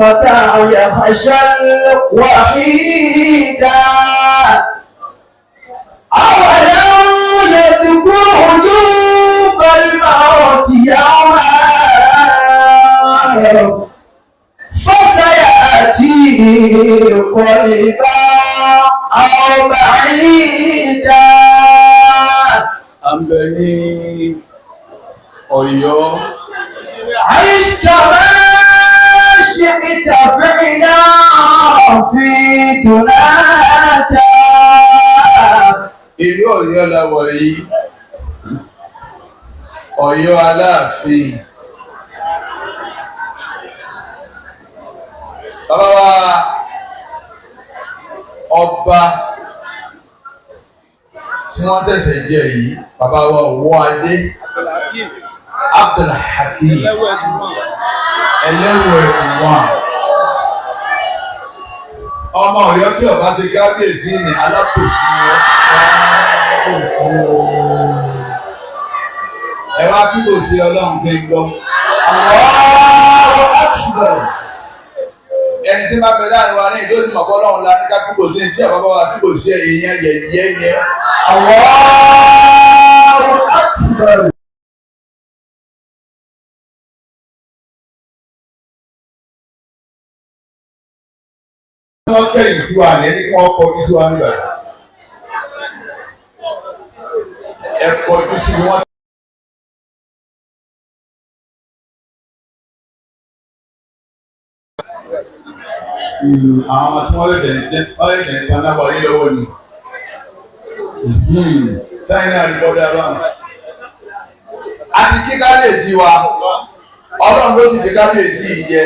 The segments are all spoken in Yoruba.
فتى يخشى الوحيدا أولم يذكر وجوب الموت يوما فسيأتي قريبا أو بعيدا. أمبني أيو عشت ما شئت فعلا في دنياك. ìlú Ọ̀yọ́ la wọ̀ yìí, Ọ̀yọ́ Aláàfin. Bàbá wa ọba tí wọ́n ṣẹ̀ṣẹ̀ jẹ yìí, bàbá wa Owóadé Abdulhakeem Ẹlẹ́wẹ̀ẹ́wọ̀n. Ọmọ Ọ̀yọ́ tí ọba ṣe kábíyèsí ní alápòsí wọn. Ẹ wá kí kò sí Ọlọ́run kí n gbọ́. Ẹni tí máa bẹ láàrin wa ní ìdóòtú mọ̀kọ́ Ọlọ́run la ní ká kí kò sí ní tí àbá bá wa kí kò sí èèyàn yẹ̀yẹ́ yẹn. Wọ́n kẹ́yìn sí wa ní ẹni kí wọ́n kọjú sí wa nígbà yìí. Ẹ kọjú sí wọn. Àwọn ọmọ tí wọ́n lè tẹ̀ ní náà wọlé lọ́wọ́ ni. Sáyìn náà rí bọ́dá báwọn. Àti kí kábíyèsí wa, Ọlọ́run ló sì dé kábíyèsí yìí jẹ.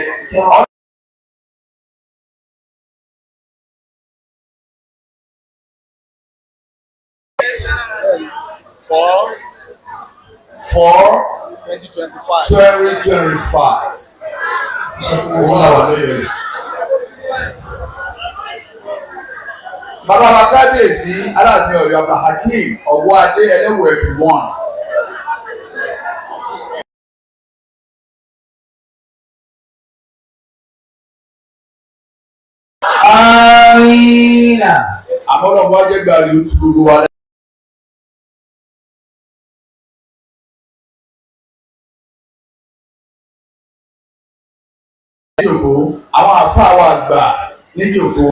2025. Òun làwọn lóye rẹ̀. Bàbá wa kábíyèsí Aláàfin Ọ̀yọ́ Abdulhakeem Owóadé Ẹlẹ́wẹ̀ẹ́wọ̀n. Amina. Àmọ́ lọ́wọ́ wá jẹ́ gbàrí oṣù gbogbo wa. Àwọn àfáà wa àgbà níbi òkú.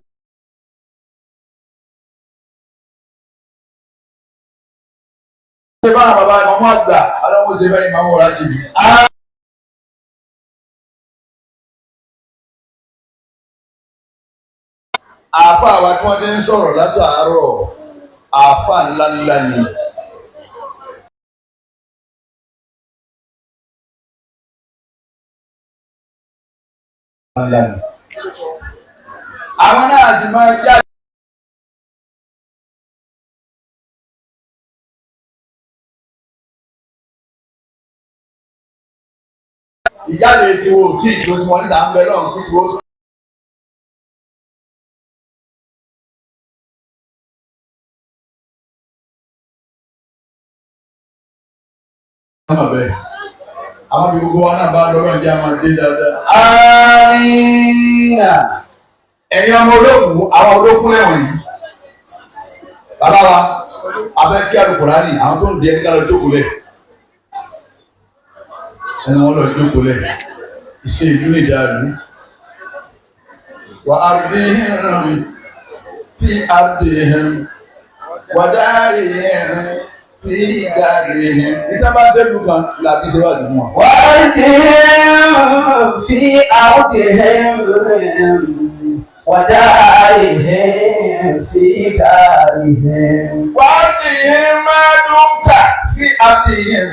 Ṣé bá bàbá ìmọ̀mọ́ àgbà aláwọ̀ ṣe bẹ́ẹ̀ ìmọ̀mọ́ ọ̀rá jìbì. Àfáà wa tí wọ́n ti ń sọ̀rọ̀ látàárọ̀, àfáà ńláńlá ni. Àwọn náà sì máa jáde. Ìjáde tí wo tí ìjọ tí wọ́n níta ń bẹ lọ́run kí wo. Àwọn bí gbogbo wa náà bá lọ́rọ̀ jẹ́ àmà dé dáadáa. Amina. Ẹ̀yin ọmọ olókùn, àwọn olókùn lẹ́wọ̀n yìí. Bàbá wa, abẹ́ kí Al-Qur'ani, àwọn tó ń di ẹni ká lọ jókòó lẹ̀. Ẹni wọ́n lọ jókòó lẹ̀. Ìṣe ìlú ìdàlú. Wà á rí fi àdéhùn, wà dárí fi dárí. Ìjọba ṣẹ́gun kan làbí ṣe wà sí wọn. Wà á rí fi àdéhùn. ودارهم في دارهم وأرضهم ما دمت في أرضهم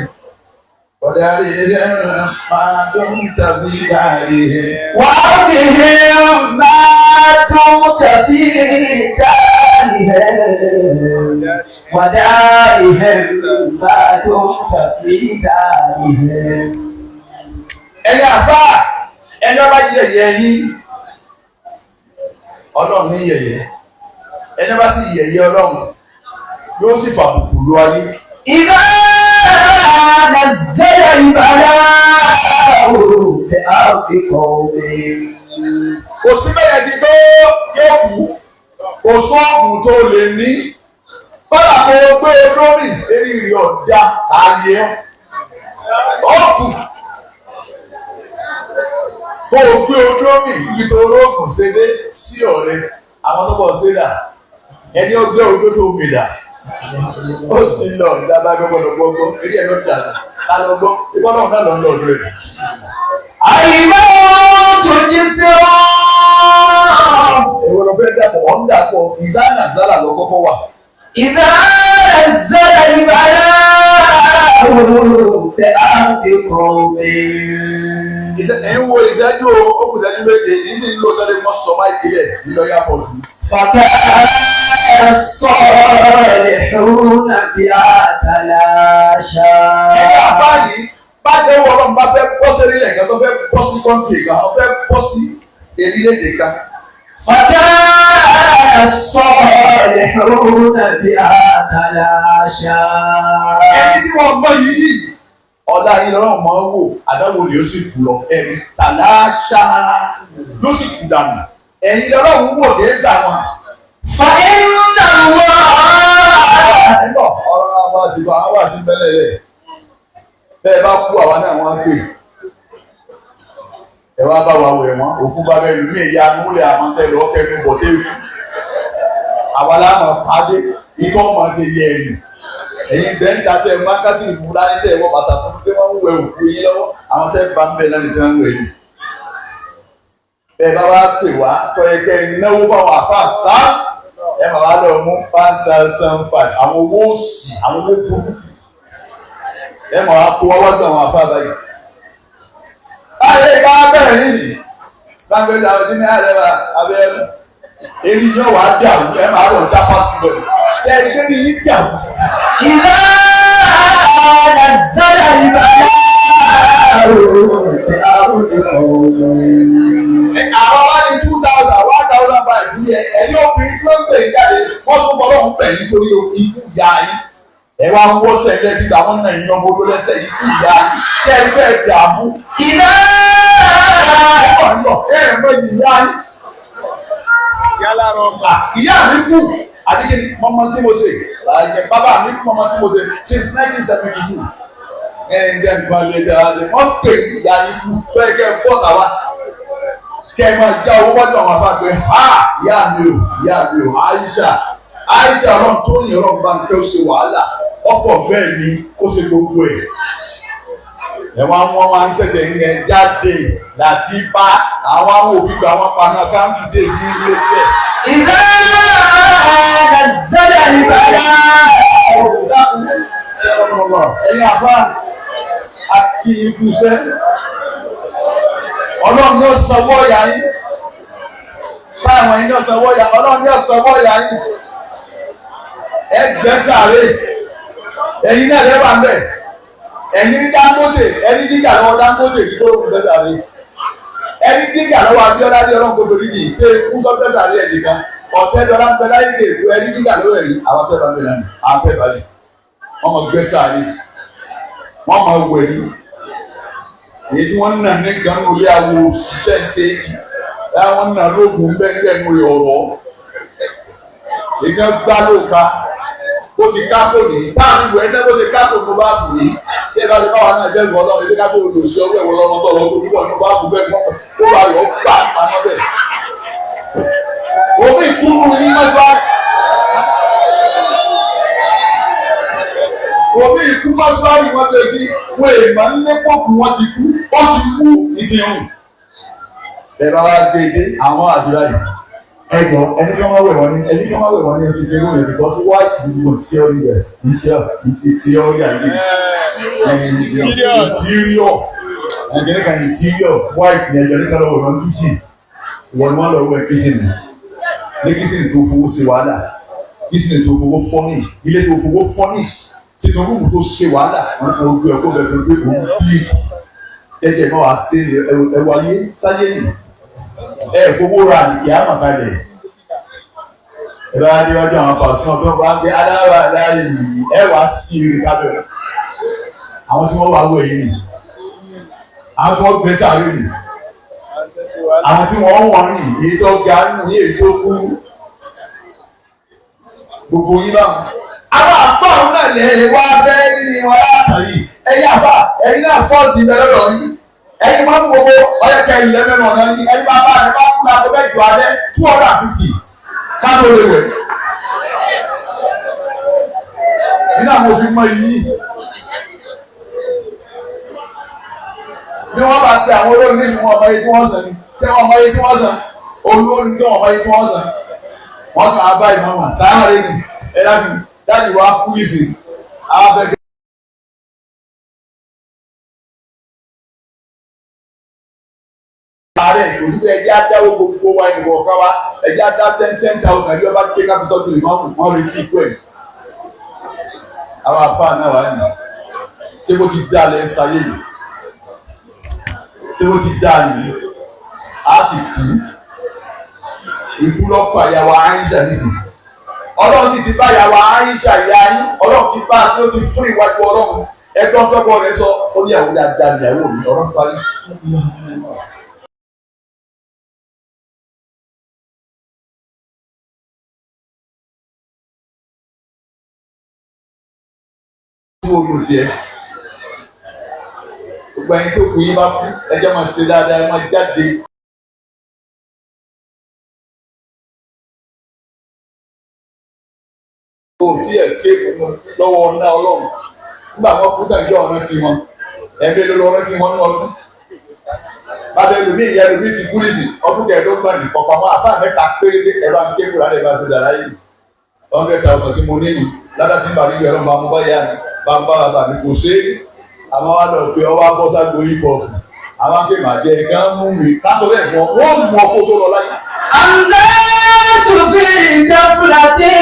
ودارهم ما دمت في دارهم وأرضهم ما دمت في دارهم ودارهم ما دمت في دارهم. ẹ̀yin àfáà ẹni ọba yẹ̀yẹ́ yín Ọlọ́run ní yẹ̀yẹ́, ẹni bá sì yẹ̀yẹ́ Ọlọ́run yóò sì fàbùkù lọ ayé. ìdá nàzẹ́lẹ̀ ìbàdàn òkè àfikọ̀ omi. kò sí bẹ́ẹ̀ ti tó yóò kú kò sọ́ọ̀gùn tó lè ní kọ́lá kó o gbé olórí eré rí ọ̀dà ààyè ọ̀kù kó o gbé olórí nítorí oògùn ṣẹlẹ̀ sí ọ̀rẹ́ àwọn tó bọ̀ ṣẹlẹ̀ ẹni ó gbé odó tó gbèdà ó ti lọ ìdábàá gbọ́gbọ́gbọ́ eré ẹ̀ ló dà á lọ gbọ́ ìgbọ́n náà lọ lọ́ọ̀dún rẹ̀. àyìnbó tó jí sí ọ́. èwo ló fẹ́ dàpọ̀ wọ́n ń dàpọ̀ ìzáàlà zálà lọ kọ́kọ́ wà. ìzáàlà zálà ìbàlá òòrùn tẹ àbíkọ́ mi. ẹ̀ ń wo ìṣẹ́jú okùn ìṣẹ́jú méje yìí sì ń lò sọ́dọ̀ mọ́ sọ́mà ìpínlẹ̀ nílò yàpọ̀tù. fàkà الصالحون بأتلاشى. ẹ̀ka fáàní bá dẹ́wọ́ ọlọ́run bá fẹ́ bọ́ sí orílẹ̀ kan tó fẹ́ bọ́ sí kọ́ńtì kan tó fẹ́ bọ́ sí orílẹ̀-èdè kan. فكان الصالحون بأتلاشى. ẹni tí wọ́n gbọ́ yìí ọ̀dà yìí lọ́rọ̀ mọ́ wò àdáwò ni ó sì kú lọ ẹ̀rí tàlàṣà ló sì kú dànù ẹ̀yin lọ́rọ̀ wò dé sàwọn. فإن الله. ẹ̀ńbọ̀ ọ̀rọ̀ àwọn àṣìkò àwọn àṣìbẹ́lẹ̀ rẹ̀ bẹ́ẹ̀ bá kú àwa náà wọ́n pè ẹ wá bá wa wẹ̀ wọ́n òkú bá bẹ́ẹ̀ lù mí ìyá múlẹ̀ àmọ́tẹ́lẹ̀ ọ̀kẹ́nu bọ̀dé àwa láàmú pàdé ikọ́ ọmọ ṣe yẹ ẹ̀yìn ẹ̀yin bẹ́ẹ̀ níta tẹ mákàsí ìfúnra ní tẹ̀ wọ́n bàtà tó pé wọ́n ń wẹ òkú yín lọ́wọ́ àwọn tẹ́ bá ń bẹ̀ náà ní tí wọ́n ń wẹ̀ yìí bẹ́ẹ̀ bá wá pè wá tọ́yẹ̀kẹ́ náwó fáwọn àfáà sá ẹ máa wá lọ mú 1,500 àwọn owó òsì àwọn owó burúkú ẹ máa wá kó wáwá gbọ́ àwọn àfáà báyìí. ayé ìgbà bẹ́ẹ̀ nìyí gbàgbé ọdún ní àrẹwà abẹ́rẹ́ èyí yóò wá dàrú ẹ máa lọ dá pásítọ̀ ṣe é gbé ní yí dàrú. إذا نزل البلاء àwọn wá ní 2,000 1,500 yẹ ẹni obìnrin tí wọ́n ń pè é jáde wọ́n tún fọlọ́ ń pè nítorí ikú ìyá yín ẹ wá ń wọ́sẹ̀ ẹgbẹ́ bíbá wọn náà yín ọmọ odó lẹ́sẹ̀ ikú ìyá yín tẹ́ ẹ bẹ́ẹ̀ dààmú. إذا mọ ìyá yín. ìyá mi kú àdìgẹ́ mọ́mọ́ tí mo ṣe bàbá mi kú mọ́mọ́ tí mo ṣe since 1972 ẹ̀ẹ́dẹ́ ìgbàlẹ̀ ẹ̀dẹ́ wọ́n pè ìyá yín kú tó yẹ kẹ́ ẹ bọ́ tàwa kẹ́ ẹ máa já owó wájú àwọn afáàgbẹ́ ha ìyá mi o Aisha ọlọ́run tó yẹ ọlọ́run bá ń kẹ́ ó ṣe wàhálà ọ̀fọ̀ bẹ́ẹ̀ ni ó ṣe gbogbo ẹ̀ ẹ̀wọ̀n wọn máa ń ṣẹ̀ṣẹ̀ ń yẹn jáde láti bá àwọn òbí gba wọn paná káńtì dé fi ń lé bẹ́ẹ̀. إذا نزل البلاء. ẹ̀yin àfa àti ibùsẹ̀ ọlọ́run yóò sanwó ọ̀yà yín báwọn yín yóò sanwó ọ̀yà ọlọ́run yóò sanwó ọ̀yà yín ẹgbẹ́sàrè ẹ̀yin náà lẹ́wà ń bẹ̀ ẹ̀yin ní Dangote ẹni dígà lọ́wọ́ Dangote ní kó lóun gbẹ́sàrè ẹni dígà lọ́wọ́ Abíọ́lá tí ọlọ́run kò torí yìí pé kú sọ gbẹ́sàrè ẹ̀ nìkan ọ̀tẹ́ dọ́là ń bẹ láyé kéèkó ẹni dígà lọ́wọ́ ẹ̀rí àwọn tẹ́ bá ń bẹ lánàá àwọn tẹ́ bá lè wọ́n mọ̀ gbẹ́sàrè wọ́n mọ̀ wẹ̀rí èyí tí wọ́n ń nà ní ganu olé awo síbẹ̀nsẹ̀ yìí wọ́n ń nà lóògùn bẹ́ẹ̀ ní ọ̀rọ̀ èyí tí wọ́n gbá lóòka ó ti kápò ní táàmì ìwé ẹ̀dẹ́ bó ṣe kápò ní bá fù ní bí ẹ bá ti báwa náà bẹ́ẹ̀ lọ́wọ́ lọ́wọ́ ebi kápò olùsí ọwọ́ ẹ̀wọ̀ lọ́wọ́ tó lọ́wọ́ tó dúpọ̀ ní bá fù bẹ́ẹ̀ kọ́ ó bá yọ gbà pamọ́ bẹ́ẹ̀. omi ìkúrú yín mẹ́fà omi ìkú mọ́sálá yìí wọ́n tẹ̀ sí wọ́n èèmọ̀ nílé pọ́ọ̀kù wọn ti kú wọ́n ti kú ní ti hùn. ẹ bá wá gbé dé àwọn àṣírà yìí ẹjọ ẹni kí wọ́n wẹ̀ wọ́n ní ẹsẹ̀ tí wọ́n yẹ because white ni mo theory rẹ̀ theory àgbẹ̀ interior ẹgbẹ́ kan interior white ni ẹjọ nípa lọ́wọ́ wọn kitchen wọ́n lọ wẹ̀ kitchen ní kitchen tó fowó ṣe wàhálà kitchen tó fowó furnish ilé tó fowó furnish títí rúùmù tó ṣe wàhálà wọn kò gbé ọkọ bẹ́ẹ̀ tó gbé òun bleed ẹ̀jẹ̀ náà wá sí ẹwà yé sáyé nì fowó ra ìyá màkàlẹ̀ ẹ bá dé wájú àwọn pàṣẹ tó bá gbé adáwà láàyè wá sí ire kábẹ̀ àwọn tí wọ́n wá wọ èyí nì àwọn tí wọ́n gbé sáré nì àwọn tí wọ́n wọ̀n ní èyí tó ga nù ní èyí tó kú gbogbo yín náà àwọn àfọ̀hún náà lè wá fẹ́ nínú wọn látàn yìí ẹ̀yin àfà ẹ̀yin náà fọ́ọ̀tì bẹ̀rẹ̀ lọ yìí ẹ̀yin máa ń gbogbo ọ̀yẹ̀kẹ́ ilẹ̀ mẹ́rin ọ̀nà yìí ẹ̀yin bá bá ẹ̀ bá kú láti bẹ́ẹ̀ jọ alẹ́ 250 káàdó lè wẹ̀ nínú àwọn òfin mọ yìí bí wọ́n bá tẹ àwọn olórin ní ìwọ̀n ọmọ yìí tí wọ́n sàn ní tí wọ́n ọmọ yìí tí wọ́n sàn olórin tí wọ́n ọmọ yìí tí wọ́n sàn wọ́n kàn á bá ìmọ̀ wọn sáárà lẹ́nu ẹ̀ dájú wa kú ìsìn àwọn abẹ́gẹ́. ààrẹ òsì ẹjẹ adáwó gbogbo wa ìwọ ọ̀ká wa ẹjẹ adá 10,000 bí ọba pé kápítọ́ tó lè wọ́n retí ikú ẹ̀. àwọn afáà náà wà ní ṣé bó ti dá lẹ́ sáyé yìí ṣé bó ti dá yìí á sì kú ikú lọ́pọ̀ àyàwó Aisha nísìnyí ọlọ́run sì ti bá àyàwó Aisha ìyá yín ọlọ́run ti bá a sí ó ti fún ìwájú ọlọ́run ẹgbọ́n tọ́gbọ́n rẹ sọ ó ní ìyàwó dáadáa ìyàwó mi ọ̀rọ̀ parí. fóònù tiẹ̀ gbogbo ẹni tó kù yín bá kú ẹjọ́ máa ṣe dáadáa ẹ máa jáde. o tí escape mu lọ́wọ́ ọ̀nà ọlọ́run nígbà wọn kú tàbí ọ̀nà tí wọn ẹ̀mí ló lọ́rọ́ tí wọ́n ní ọdún bàbá ẹlòmíì ìyá ẹlòmíì ti kú nísì ọdún kẹẹ̀ẹ́dọ́gbọ̀n ní pọ̀pọ̀ àfáà mẹ́ta péré ẹ̀rọ àmìkékù rárẹ̀ bá ṣe dára yìí 100,000 tí mo ní nù ládàá tí ń bà níbi ẹ̀rọ máa mú báyà ní bàbá bàbá mi kò ṣe é àwọn wa lọ pé ọwọ́ abọ́ságbó ikọ̀ àwọn akéwà jẹ́ ẹ̀ka ń mú mi látọ̀ bẹ́ẹ̀ fún ọ wọ́n mú ọkọ̀ tó lọ láyé. Sùfì ìjọfúlàtì.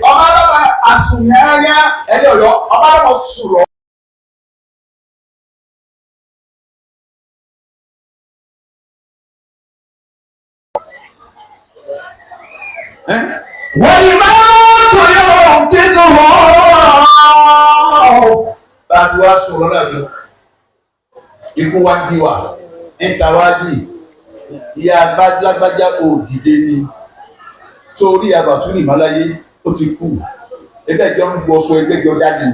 ọmọ alábà àsùnyẹ́rẹ́ ẹni ọ̀yọ́ ọmọ alábà sùrọ̀. Wọ́n yìí máa ń tó yóò dídùn mọ́. bá a ti wá sọ̀rọ̀ náà lọ ikú wá dí wa níta wá dì ìyá lágbájá òdìdé ni torí àbàtúrì ìmọ̀láyé ó ti kú ẹgbẹ́jọ́ ń gbọ́ sọ ẹgbẹ́jọ́ dání.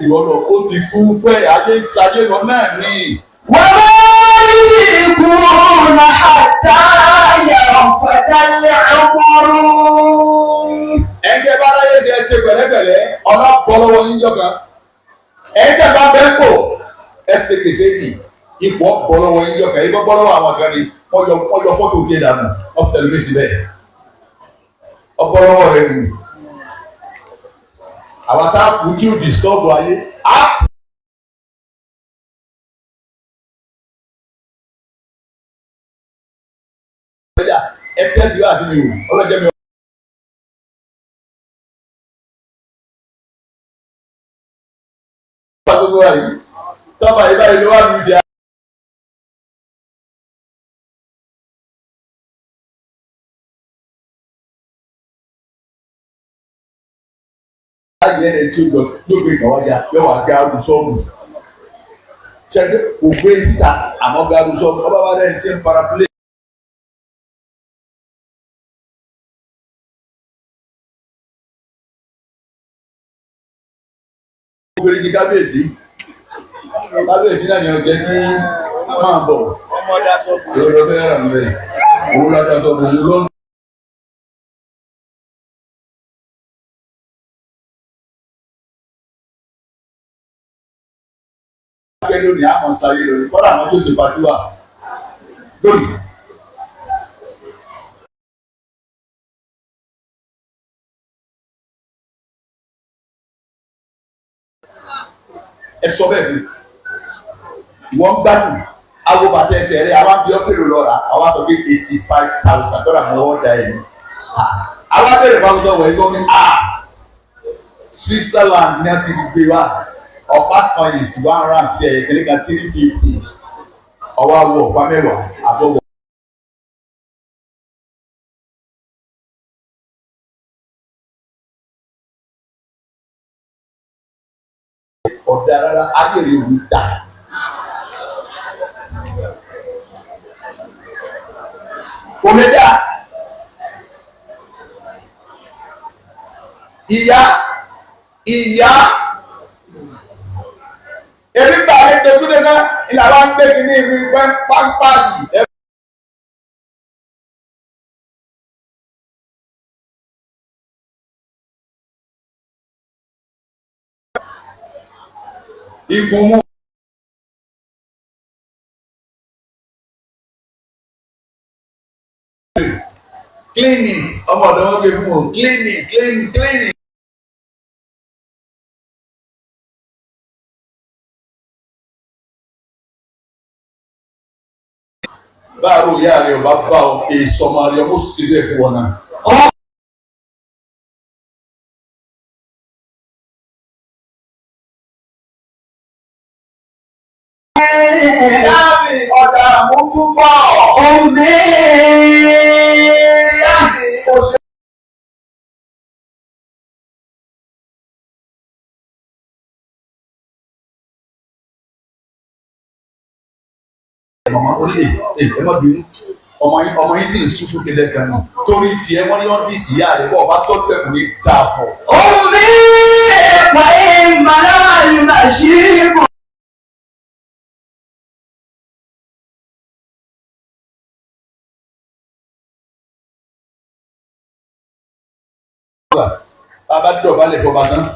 ìwọ́lọ̀ ó ti kú pé ayé ń sayé lọ náà ni. wọ́n bá yí ikú náà hàtà yàrá fẹ̀dálẹ̀ àmọ́rú. ẹ̀ńkẹ́ bá láyé ṣe é ṣe pẹ̀lẹ́pẹ̀lẹ́ ọ̀nà bọ́ lọ́wọ́ yín jọ kan ẹ̀ńkẹ́ bá bẹ́ẹ̀ pò ẹsẹ̀ kèsè yìí ipò bọ́ lọ́wọ́ yín jọ kan ibà bọ́ lọ́wọ́ àwọn kan ni wọ́n yọ fọ́tò tiẹ̀ dànù wọ́n fi tẹ̀lé méjì bẹ́ẹ̀ ọbọ̀ lọ́wọ́ rẹ̀ nù àwọn tá a kú tí ó disturb ayé á kú. ẹ tẹ́sí wá sí mi o ọlọ́jẹ́ mi. gbogbo wa yìí tọ́ba yìí báyìí ló wà ní ìṣe. ayé ẹni tí ó yóò gbé ìkàwájà yóò wá gáàrú sọ́ọ̀mù ṣẹ́gbẹ́ kò gbé síta àmọ́ gáàrú sọ́ọ̀mù ọba wa lẹ́ni tí ń parapilé. ó fẹ́rẹ́ di kábíyèsí náà ni ọ̀jẹ̀ ní máa bọ̀ lọ́dọ̀ fẹ́ rà mẹ́ òun lọ́dọ̀ sọ òun ló ń. lónìí àmọ́ sáyé lónìí kọ́dà àwọn tó ṣe pàtúwà lónìí. ẹ sọ bẹ́ẹ̀ fún ìwọ́n gbádùn awo bàtà ẹsẹ̀ rẹ̀ àwọn abiyọ́ pèrò lọ́ra àwọn aṣọ pé 85,000 dọ́là mọ́ ọ́dà ẹ̀ ní. àwọn abẹ́rẹ́ bá wùdọ̀ wọ̀nyí lọ́wọ́ ní Switzerland ní a ti gbé wa ọ̀pá kan yìí sí 150 ẹ̀yẹ kẹ́lẹ́ kan 350 ọwọ́ àwọ̀ ọ̀pá mẹ́wàá àbọ̀wọ̀. ọ̀dà rárá ayé rẹ̀ ò dà. Kò lè dà. Ìyá ebi bá mi dojú de náà ìlànà wa ń gbé kí ní ibi pámpásì. Ikùn mu. Clean it. Ọmọ ọ̀dọ́ wọn gbé fún o. Clean it. Báwo ìyá rẹ̀ ò bá bá ọ èso ọmọ rẹ̀ ó sì bẹ́ẹ̀ fún ọ náà. Ìyá mi ọ̀dà mú púpọ̀. Omi. Ìyá mi kò ṣe. Mama orílẹ̀ ẹ má bínú ọmọ yín tí ń sún fún kéde kan ní torí tiẹ̀ wọ́n ní wọ́n dì sí ìyá rẹ̀ bọ́ ọba tó gbẹ̀kùn ní dáa fún ọ. Omi pa ìmọ̀lá ìmọ̀ṣíbù. Bàbá dọ̀bà lè fọba náà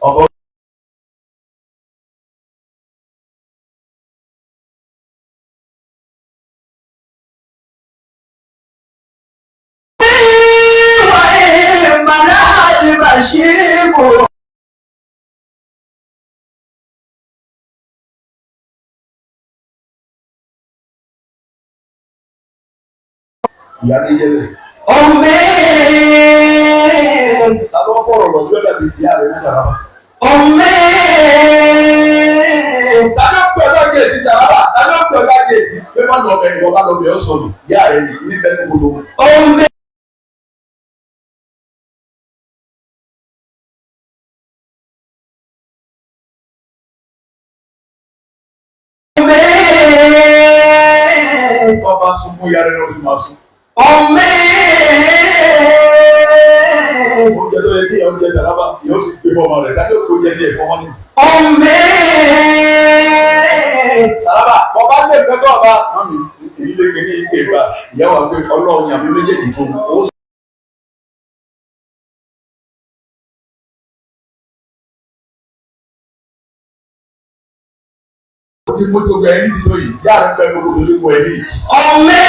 ọ̀bọ. Ìmọ̀ṣíbù. Ìyá ní yẹlẹ. Omi. Ta ló fọ̀rọ̀ lọ tí ó dàbí ti ìyá rẹ̀ ní sàràbà. Omi. Ta ló pè ọ́ gèsì sàràbà? Ta ló pè ọ́ gèsì? Pé má lọ bẹ̀ ìwọ bá lọ bẹ̀ ọ́ sọ̀rọ̀ ìyá rẹ̀ yìí ní bẹ́ẹ̀ ní gbogbo. Omi. Ọba sunkún ìyá rẹ̀ náà ó sì máa sùn. Omi. Oúnjẹ tó yẹ kí oúnjẹ sàràbà yóò sì gbé fọmọ rẹ̀ dájọ́ kó oúnjẹ díẹ̀ fọmọ ní. Omi. Sàràbà ọba lè fẹ́ kọ́ ọba. Mami èyí lè kéde ike ìgbà ìyàwó àgbẹ̀ ọlọ́run yàmi méjèèjì tó ó ti mú tó gbẹ ẹni tí tó yìí yára ń bẹ gbogbo tó lé wọ ẹni. Omi.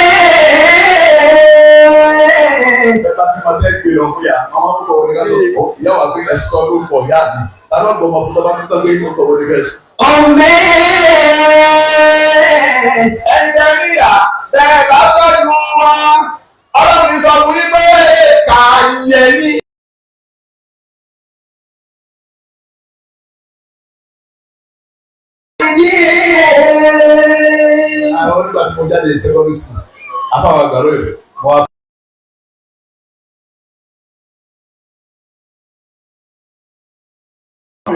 Ẹ bá bí ma tẹ́ gbé lọ fún yà àwọn ọmọ wọn ní ká sọ ìyàwó àgbẹ̀ ẹ sọ ló fọ yá mi tàbí ọgbọ ọmọ fún tọ́ba tó gbé ọkọ̀ wọn ní ká sọ. Omi. Ẹ̀jẹ̀ níyà tẹ́ ẹ bá tọ́jú wọn ọlọ́run sọ fún yín pé kà á yẹ yín. Àwọn onígbà tí mo jáde secondary school afáwọn àgbàdo yìí mo wá.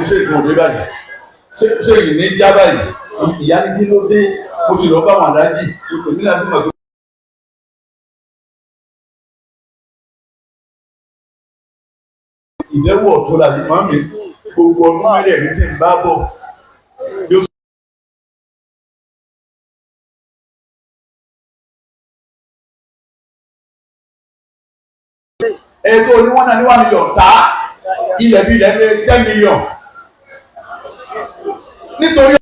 Ṣé ìgbọ̀n mi báyìí? Ṣé ìyìn ní já báyìí? Ìyá ní kí ló dé? Mo ti lọ bá wọn aláàjì. Èmi náà sì mọ̀ pé. Ìdẹ́wọ̀ ọ̀tún la ti máa ń mi gbogbo ọdún mẹ́rẹ̀ẹ̀rin tí ń bá bọ̀. Ètò oníwọ́n náà ní $1 million ta ilẹ̀ bí ilẹ̀ ní $10 million. Nítorí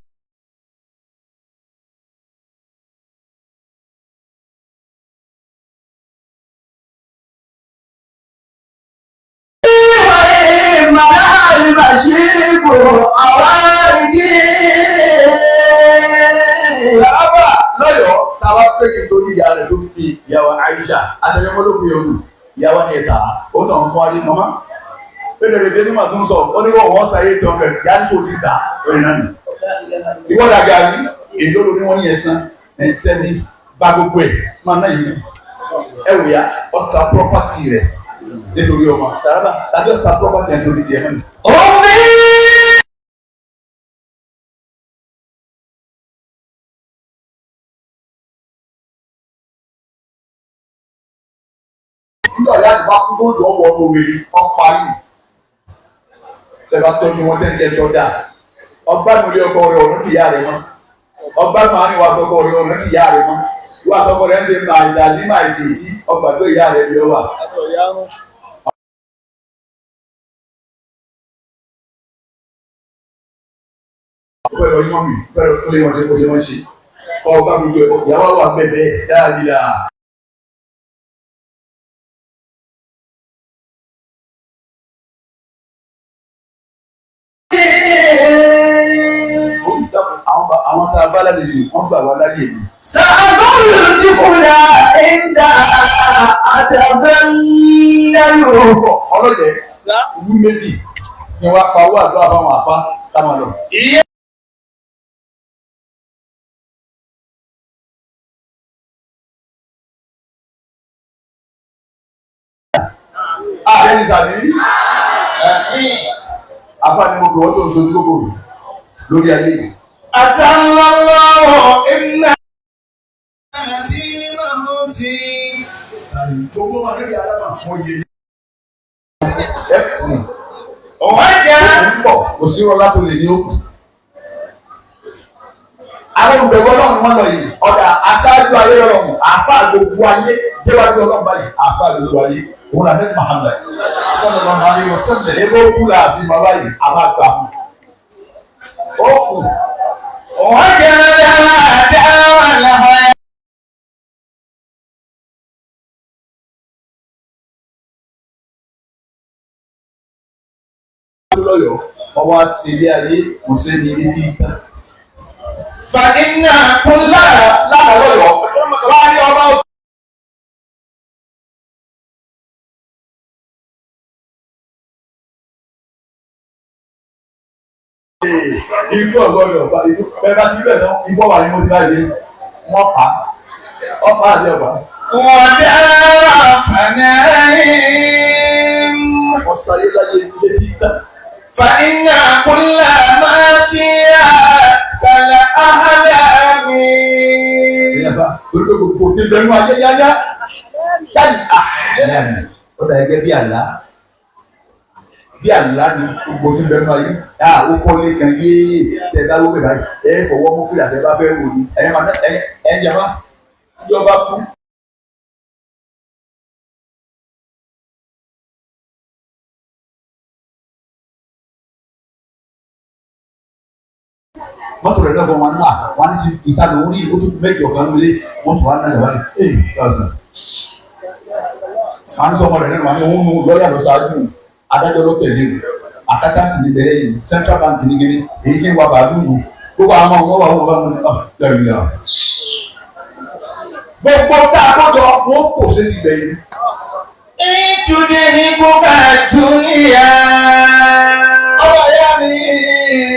Ìmọ̀ṣíbù àwọn igi. Sàràbà lọ́yọ̀ọ́ táwa pé kí n tó ní ìyá rẹ̀ tó fi ìyàwó Àìṣà àtẹnumọ́lógún yòókù ìyàwó ni ẹ̀ta ó tàn fún wa ní mọ́mọ́. Pédèrèdè ní màá tún sọ ó ní wọ́n sáyé 800 yá ní kò tí ta lórí náà nì. Ìwọ́dà gàrí èdè ló ní wọ́n yẹn san ẹ̀sẹ̀ni bá gbogbo ẹ̀ máa náà yìí. Ẹ wò ya ọ̀tá property rẹ̀ nítorí ọmọ. Sàràbà tàbí ọ̀tá property ẹ̀ nítorí tiẹ̀ náà. Omi. nígbà ìyá àti bá kú tó lọ wọ ọmọ wèrè wọn parí ẹ bá tọ́jú wọn tẹ́tẹ́ tọ́ da ọgbàánu ilé ọkọ rẹ ọ̀run ti ìyá rẹ mọ́ ọgbàánu àárín wa tọkọ rẹ ọ̀run ti ìyá rẹ mọ́ wọ́n àtọkọ rẹ ń ṣe máa ìdálí máa ṣe tí ọgbàgbé ìyá rẹ bí ọ wà. ọpẹ́ lọ yín mọ́mì ọpẹ́ lọ tó lé wọn ṣe kó ṣe wọ́n ṣe ọgbà gbogbo ẹ̀ ìyàwó àwọn abẹ́bẹ́ dáadáa. àwọn tá a bá lálejò wọ́n gbà wá láyè mi. sàzọ́lù ti fúnra ẹ̀dá àdàbẹ̀lẹ́lò. ọlọ́dẹ wú méjì ni wọ́n pa owó àdúrà fáwọn àfa táwọn lọ. ààrẹ ní sàbí afa ni mo gbọ́ tó ń sojú gbogbo lórí ayé yìí. àsàlọ́lọ́wọ́ iná. gbogbo wa níbi aláma mo yẹ yìí. ọ̀wá jẹ́. ń bọ̀ kò sí ọlá tó lè ní òkú. àwọn olùgbẹ̀wọ́ ọlọ́run wọn lọ yìí ọ̀dà aṣáájú ayé lọ́rùn àfa gbogbo ayé déwájú ọlọ́run báyìí àfa gbogbo ayé òun là ní Muhammad sallallahu alaihi wasallam ebe ó kú láàfin bàbá yìí a máa gbà fún ó kù. ọ̀wá jẹ́ dáadáa wà láhàá. lọ́yọ̀ ọwọ́ àṣìlẹ̀ ayé kò sẹ́ni ilé tí ń tàn. fàdínà kúnlá láwọn lọ́yọ̀ wá ní ọba òkú. ikú ọgbọ́dọ̀ bẹ́ẹ̀ bá ti bẹ̀ tán ikú ọba ni mo ti bá yé wọ́n pa ọ̀pá àti ọ̀pá. wọ́n dára fànáyìm. wọ́n sáyé láyé ilé tí ń tàn. فإن كل ما فيها كالأحلام. Olùkọ́ gbogbo ti bẹ̀rù ayé yáyá. Dáì àhẹ́lẹ́mì. Ó dà gẹ́gẹ́ bí àlá. Bí àlá ni gbogbo ti bẹ̀rù ayé. Ó kọ́ lé kan yéé tẹ̀ bá wọ́pẹ̀ báyìí. Ẹ fọwọ́ mú fìlà tẹ̀ bá fẹ́ wò ní. Ẹ jẹ́ wá. Ìjọba kú. mọ́tò rẹ̀ lọ́gbọ̀n wọn náà wọn ní ìta lòún rí o tún mẹ́jọ kan lé mọ́tò wọn náà wáyé eight thousand. wọn ní sọmọ rẹ̀ lẹ́nu wọn ní òun nù lọ́ọ̀yà lọ sáájú adájọ́ ló tẹ̀lé o àkátàǹtì ní bẹ̀rẹ̀ yìí central bank ní gẹ́gẹ́ èyí tí ń wá bàálù nù gbogbo àwọn ọmọ wọn wà wọn bá wọn lẹ́yìn náà. gbogbo tá a kọjọ wọn kò ṣe sí bẹ́ẹ̀. ìtúndé ìbúkà dúníyà. ọmọ ìyá mi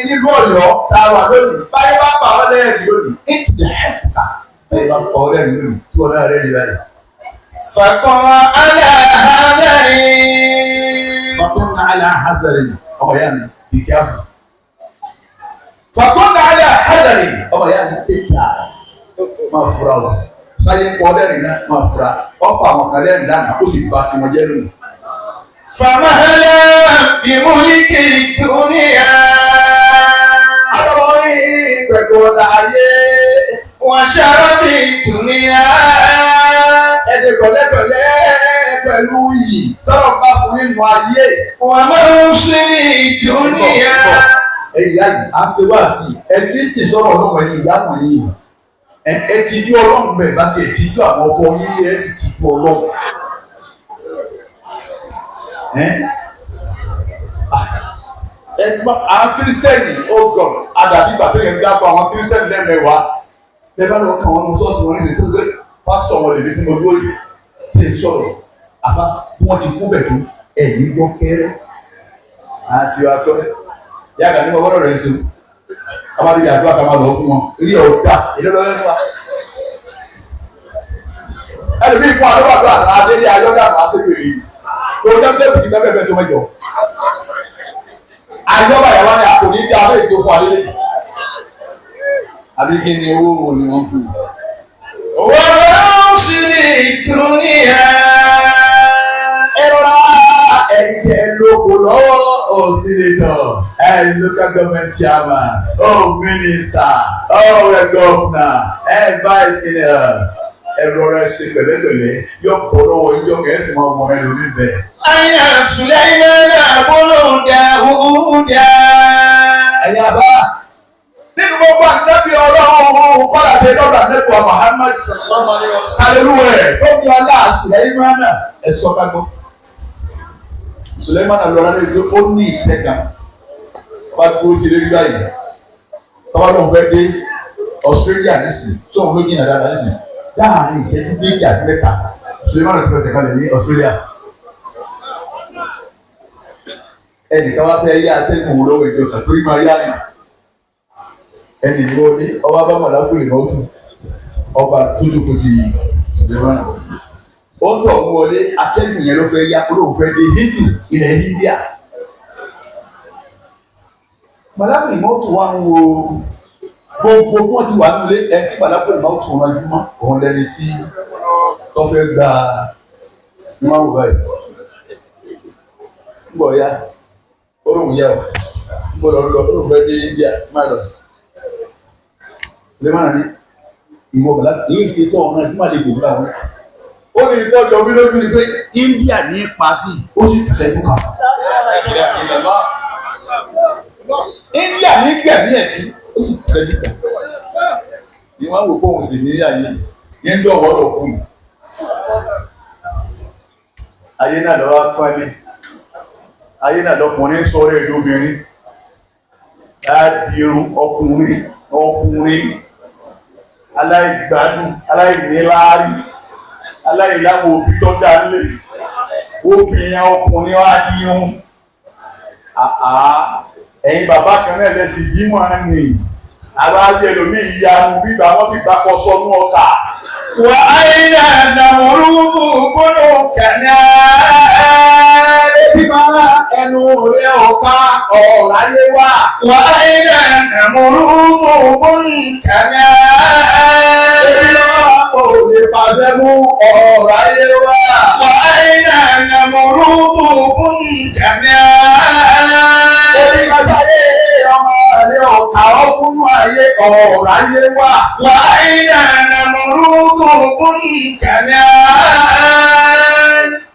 nílùú Ọ̀yọ́ tá a wà lónìí báyìí bá pa ọ lẹ́yìn lónìí ìtúndé ẹ̀ka báyìí bá pa ọ lẹ́yìn lónìí tí wọn náà lẹ́yìn báyìí. فكن على حذري. فكن على حذري ọmọ ìyá mi be careful. فكن على حذري ọmọ ìyá mi take care máa fura o sáyé pọ̀ lẹ́rìn náà máa fura ọ̀pọ̀ àwọn kan lẹ́rìn lánàá ó sì bá tiwọn jẹ́ lónìí. فمهلا بملك الدنيا. àbọ̀wọ̀ yìí pẹ̀kọ́ láàyè. وشرف الدنيا. ẹ̀jẹ̀ pẹ̀lẹ́pẹ̀lẹ́ pẹ̀lú iyì tọ́lọ̀ bá fún nínú ayé. وموسم الدنيا. ẹ̀yà yìí á ṣe wá sí ẹbí sì sọ̀rọ̀ ọlọ́run ẹ̀yìn ìyá wọ̀nyí ẹ ti jú ọlọ́run bẹ́ẹ̀ bá ti ti jú àwọn ọkọ yín ẹ sì ti jú ọlọ́run. àwọn kírísítẹ́nì ó gbọ̀n àdàbí bàtẹ́ yẹn dábọ̀ àwọn kírísítẹ́nì lẹ́mẹ̀wàá bẹ́ẹ̀ bá lọ kàn wọ́n mú sọ́ọ̀sì wọn ní ìsìnkú pé pásítọ̀ wọn lè fi fún ojú òye tí èyí sọ̀rọ̀ àfa bí wọ́n ti kú bẹ̀ tó ẹ̀mí gbọ́ kẹ́rẹ́ àti àtọ́ yàgà ní ọwọ́ rẹ̀ ń sọ abájáde àdúrà kan máa lọ fún wọn rí ọ̀dà ìdọ́lọ́wọ́ fún wa. ẹlòmíì fún adọ́wàdọ́ àdéhìí ayọ́dà máa ṣe pèrè tó jẹ́ pé kìí bẹ́ẹ̀ bẹ́ẹ̀ tó mẹ́jọ. ayọ́bà yàrá ni àpò ní ìdá abẹ́ ìtò fún adéhìí. àbíkí ni owó wo ni wọ́n fún un. وموسم الدنيا. ẹ̀yin tẹ́ lóko lọ́wọ́ senator local government chairman minister governor vice ẹ̀rọ rẹ̀ ṣe pẹ̀lẹ́pẹ̀lẹ́ yóò pọ̀ lọ́wọ́ yóò kẹ́ ẹ̀ fi máa mọ ẹlòmíì bẹ́ẹ̀. Àyà Sùlẹ́mánà bọ́lọ̀ Dáúdà. Ẹ̀yin àbá nínú gbogbo àtẹ́bí ọlọ́run kọ́lá dé lọ́dọ̀ àtẹ́bí Muhammad hallelujah tó ń yọ ọlá Sùlẹ́mánà ẹ̀sọ́ kágbó. Sùlẹ́mánà lọ́la lè gbé ó ní ìtẹ́ka ọba gbó ti lé rí báyìí tọ́wọ́ lóun fẹ́ dé Australia nísìn tó òun ló yìn náà dáadáa nísìn láàrin ìṣẹ́jú méjì àti mẹ́ta Sùlẹ́mánà ti fẹsẹ̀ kalẹ̀ ní Australia. Ẹnìkan wá fẹ́ yá atẹ́gùn lọ́wọ́ ìjọ kan torí máa yá ni ẹnì ní wọ́n ní ọba bá mọ̀lákùnrin náà tún ọba tójú kò ti Sùlẹ́mánà. Ó ń tọ̀ ń wọlé atẹ́gùn yẹn ló fẹ́ yá kúrò fẹ́ dé Hindu ilẹ̀ India. Mọ̀lákùnrin náà tún wá ń wo gbogbo wọn ti wà nílé ẹni tí mọ̀lákùnrin náà tún wọn júmọ́ òun lẹni tí tó fẹ́ gba ní wọn wò báyìí. ń bọ̀ ya olóhùn yẹ o mo lọ olóhùn fẹ́ dé India má lọ. Sùlẹ́mánà ní ìwọ bàlá èyí ṣe tọ́ ọ̀nà ìdúmọ̀ lè dèbò àwọn. Ó ní ìtọ́jọ́ mi lójú ni pé India ní ipa sí ó sì tẹ̀sẹ̀ fún kan. India ní gbẹ̀mí ẹ̀ sí ó sì tẹ̀sẹ̀ fún kan. Ni wọ́n wò pé òun sì ní ayé ní ń dọ̀wọ́ lọ kù. Ayé náà lọ́wọ́ pálí. Ayé náà lọkùnrin sọ̀rọ̀ èdè obìnrin. Láti irun ọkùnrin aláìgbádùn aláìníláárí aláìláwọ̀ òbí tó dálé obìnrin ọkùnrin wá di irun. Ẹ̀yin bàbá kan náà lẹ́sìn bímọ ní àbájẹ́ lómi ìyanu bíbá wọn fi gbapọ̀ sọnù ọkà. Wà á iná nàmúrúdù bọ́lọ̀ kànáà. Ẹbí máa ẹnu rẹ̀ ọ̀ka ọ̀ráyé wá. Wà á iná nàmúrúdù bọ́lọ̀ kànáà. Ẹbí máa kò lè pàṣẹ fún ọ̀ráyé wá. Wà á iná nàmúrúdù bọ́lọ̀ kànáà. Ẹbí máa sáyé ọmọ rẹ̀ ọ̀ka ọkùnrin ayé ọ̀ráyé wá. Wà á iná nàmúrúdù bọ́lọ̀ kànáà.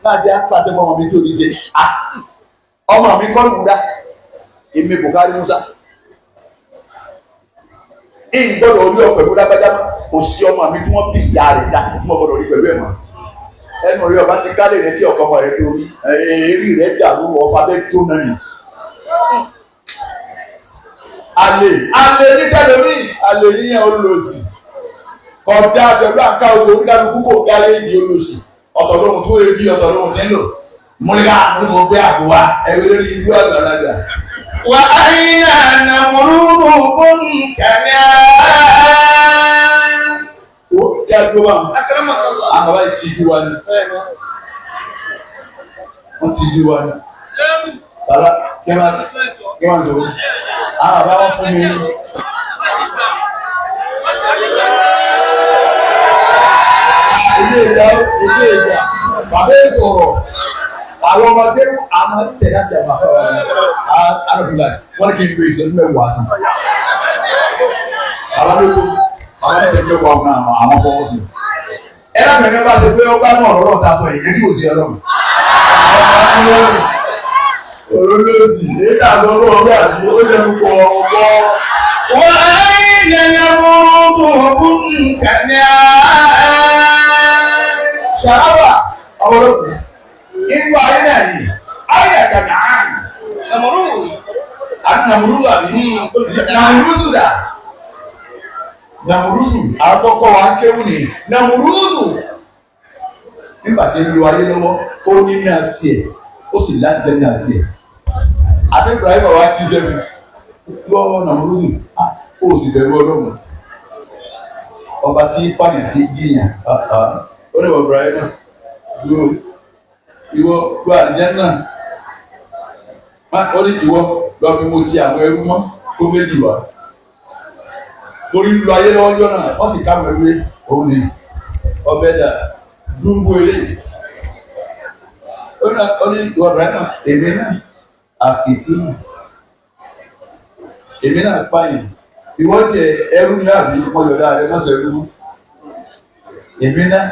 Láti àpàtẹ ọmọ mi tó ní ṣe ọmọ mi kọ́ ló ń dá èmi Buhari Musa ìgbọ́dọ̀ orí ọ̀pẹ̀ ló dábàjá kò sí ọmọ mi tí wọ́n bí ìyá rẹ̀ dá tí wọ́n gbọ́dọ̀ rí pẹ̀lú ẹ̀ mọ́ ẹnu orí ọba ti kálẹ̀ rẹ̀ tí ọkọ ọmọ rẹ̀ tó rí èrí rẹ̀ dàrú ọfà bẹ́ẹ̀ tó náà nì. Àlè ní tẹ́lẹ̀mí àlè yíyan olùlọ́sì kọ̀ọ̀dá pẹ̀lú àká ogun oníkálukú kò gáyé ìdí olùlọ́sì ọ̀tọ̀ lóhun tó ebi ọ̀tọ̀ lóhun tí ń lò múlíkà múlíkà gbé àbò wa ẹ̀wẹ̀ lórí ibú àgbàlagbà. Wà á iná nàmúrúdù bọ́lọ̀ kànáà. Ó kí a tó wà ní. Akramakallah. Àwọn bá ti ju wa ni. Wọ́n ti ju wa ni. Bàbá kí wọ́n tó. Àwọn bá wọ́n fún mi ní. Ilé ìjà bàbá yẹn sọ̀rọ̀ àwọn ọmọdé àmọ́ tẹ̀lé àti àgbàfẹ́ wa ni alùpùpù wọn kì í gbé ìṣẹ́jú mẹ́wàá sí. Àwọn olóko àwọn ẹ̀sẹ̀ mẹ́wàá ọ̀nà àwọn fọwọ́ sí. Ẹ lábẹ̀rẹ̀ bá ṣe pé ọgbà náà lọ́rọ̀ ta fún ẹ̀yẹ́ kí o sì ọlọ́run. Olólùsì nígbà tó lọ́wọ́ àbí ó yẹ kó ọgbọ́. Wà á iná nàmúrúdù bọ́lọ̀ kànáà. Ṣàlàbà àwọn olókùn inú ayé náà ni ayé àgàgà án. Nàmúrúdù. Àbí nàmúrúdù àbí nàmúrúdù dà. Nàmúrúdù àwọn kọ́kọ́ wa ń kéwù ní nàmúrúdù. Nígbà tí ń lo ayé lọ́wọ́ ó ní náà tiẹ̀ ó sì láti náà tiẹ̀. Àbí Ibrahim wa kí sẹ́mi lọ́wọ́ nàmúrúdù ó sì bẹ̀rù ọlọ́run. Ọba tí pààyàn ti jiyàn ó ní wọ Ibrahim náà ìwọ gba àjẹ́ náà ó ní ìwọ lọ bí mo ti àwọn ẹrú mọ́ kó méjì wá torí lu ayé lọ́wọ́jọ́ náà wọ́n sì ká wẹ̀rú òun ni ọbẹ̀ dà dúnbó eléyìí ó ní ìwọ ọ̀rẹ́ náà èmi náà àkìtì èmi náà pààyàn ìwọ tiẹ̀ ẹrú ní àbí mọ̀yọ̀dá rẹ mọ̀sẹ̀ rú èmi náà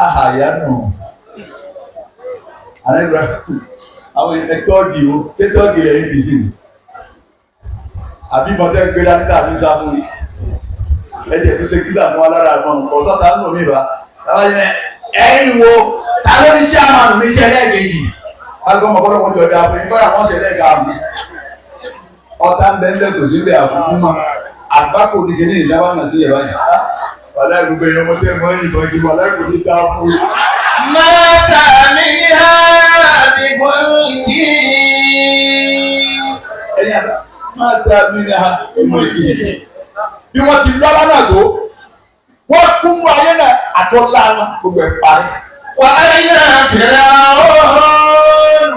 àhàyà nù àlẹ́gbà àwọn tọ́ọ̀gì o ṣé tọ́ọ̀gì rẹ̀ yìí ti sìn àbí mọ̀tẹ́ gbé dání tàbí sáfún yìí ẹ̀jẹ̀ tó ṣe kíṣà mú alára àgbọn ọ̀sọ́ta ń lò mí bá ẹ̀yìn wo ta ló ní tí a máa nù mí jẹ́ lẹ́ẹ̀kejì agbọ́n ọ̀pọ̀lọpọ̀ wọn jọ̀dá fún yín kọ́ra wọn ṣe lẹ́ẹ̀ka àmì ọ̀tá ń bẹ́ẹ̀ kò sí bẹ́ẹ̀ àbùkù mọ́ àgbákò ní kíní ìjábá náà sí ẹ̀bá yìí wàlá ìgbẹ́ yẹn wọ́n tẹ́ mọ́ ìbọn ìgbìmọ̀ aláìkò ní dáa fún yín. mata mi ní àbíkọ́ kí. ẹ̀yà mata mi ní àbíkọ́ kí. bí wọ́n ti lọ́lá náà tó wọ́n kún mú ayé náà àtọ́lá wọn gbogbo ẹ̀ parí. wà á yà fìlà òòrùn.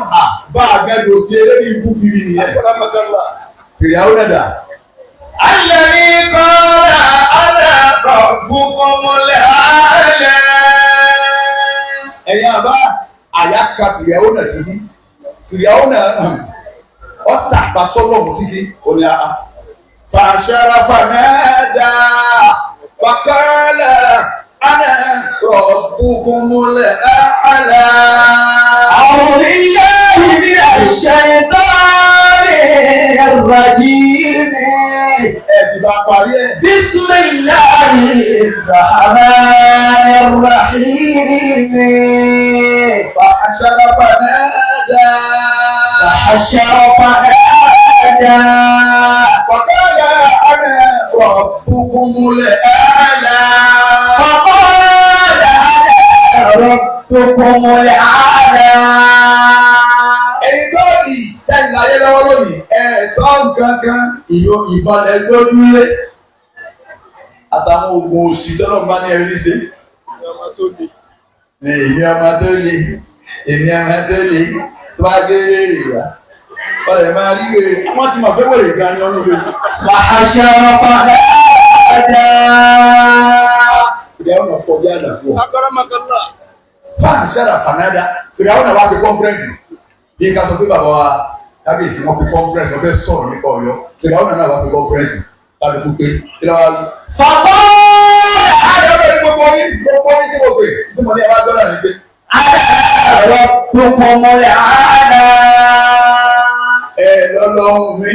bá a gẹ́dọ̀ sí eléyìí ikú kiri nìyẹn. fìrìhàwó náà dà. alẹ́ni kọ́ra alábọ̀ bukumulẹ̀ alẹ́. ẹ̀yin àbá àyà ka fìrìhàwó náà títí fìrìhàwó náà ọ̀tà pasọ́lọ́mù títí òní àá. fàṣẹrẹ fàmẹ́dà fàkọ́lẹ̀ ana rọ̀bùkúmulẹ̀ àlẹ́. أعوذ بالله من الشيطان الرجيم. ẹ̀sìn bá parí ẹ̀. بسم الله الرحمن الرحيم. فحشر فنادى فحشر فنادى فقال أنا ربكم الأعلى. فقال أنا ربكم الأعلى. ẹ̀tọ́ yìí tẹ́lẹ̀ ayé lọ́wọ́ lónìí ẹ̀tọ́ gangan ìbọn ẹgbẹ́dúlé àtàwọn oògùn òsì tọ́lọ́ bá ní ẹrí ṣe. èmi ọmọ tó le tó bá gé rèrè wá ọ̀rẹ́ máa rí rèrè wọ́n ti mọ̀ pé wèrè gan ni ọdún rẹ̀. فحشر فنادى. fìdáwọ́n náà kọ́ bí àdàpọ̀. fàṣàrà fanada fìdáwọ́n náà wá pé kọ́nfẹ́rẹ́nsì bí ká sọ pé bàbá wa kábíyèsí wọn pé kọ́nfẹ́rẹ́nsì wọn fẹ́ sọ̀rọ̀ nípa Ọ̀yọ́ fìdáwọ́n náà wá pé kọ́nfẹ́rẹ́nsì kálukú pé kí ló wá rí. فقال àdàbẹ̀ ní gbogbo yín tí mo pè tí mo ní ẹ wá gbọ́dọ̀ ní pé. أنا ربكم الأعلى. ẹ lọ́lọ́run mi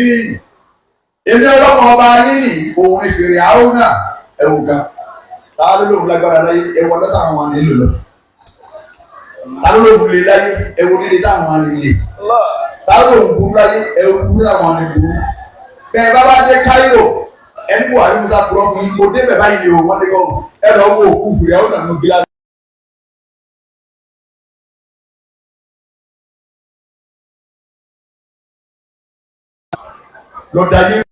èmi ọlọ́run ọba yín ni òun ni fèrè àwọn náà ẹ̀wọ̀n kan ta ló lóun lágbára láyé ẹ̀wọ̀n lọ́tà àwọn àna nílò lọ ta ló lóun lè láyé ẹ̀wọ̀n líle táwọn àna nílé ta ló lóun burú láyé ẹ̀wọ̀n burú táwọn àna burú bẹ́ẹ̀ bá bá dé Káírò ẹni Buhari Musa kúrọ́ fún yín kò débẹ̀ báyìí ni òun wọ́n dé kọ́ ẹ lọ wo òkú fèrè àwọn náà nù gíláàsì. lọ́dà yín.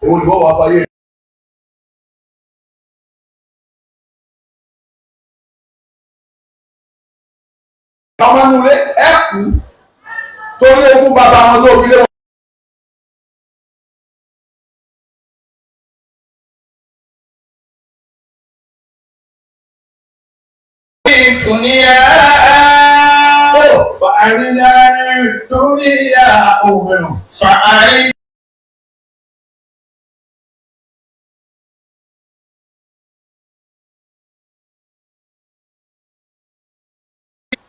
owó ni wọ́n wá fáyé. ọmọ nulẹ̀ ẹ̀ kú torí ogún bàbá wọn tó fi lé wọn. الدنيا فأرنا الدنيا أمنا فأرنا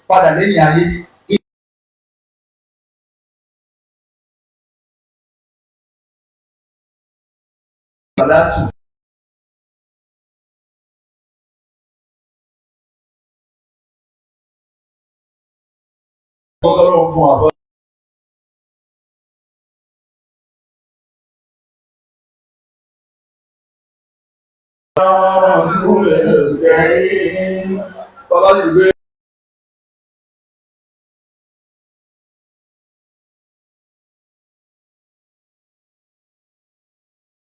padà lẹ́yìn ayé. Salatu. Ọlọ́run fún àfọ́. Bàbá ti gbé.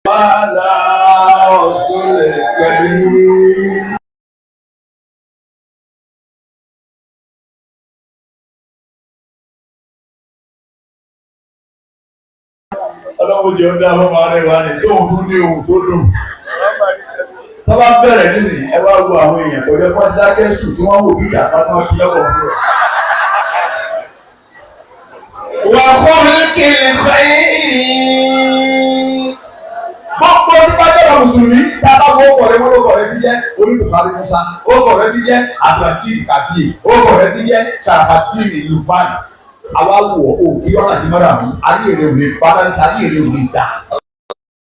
Wàhálà ọ̀ṣun lè kẹ́rin. ọlọ́run jẹ́ ọdún àwọn ọmọ rẹ̀ wá ní tóun tún ní ohun tó dùn. Tọ́ba bẹ̀rẹ̀ nísìnyí ẹ wá wo àwọn èèyàn pẹ̀lú ẹ̀kọ́ dákẹ́ sùn tí wọ́n wò bí ìyá pátá wọn kí lọ́wọ́ fún ẹ. Wà khulqil khayr. Gbogbo tí bá jẹ́ mùsùlùmí tá a bá wọ ọkọ̀ rẹ wọ́n ọkọ̀ rẹ ti jẹ́ Buhari Musa, ọkọ̀ rẹ ti jẹ́ Abdulrasheed Kabir, ọkọ̀ rẹ ti jẹ́ Sharafadin Lukman. Àwa wọ̀ ọ́ kí wọ́n àti mọ́ra mú ayé rẹ̀ ò lè balance ayé rẹ̀ ò lè dà.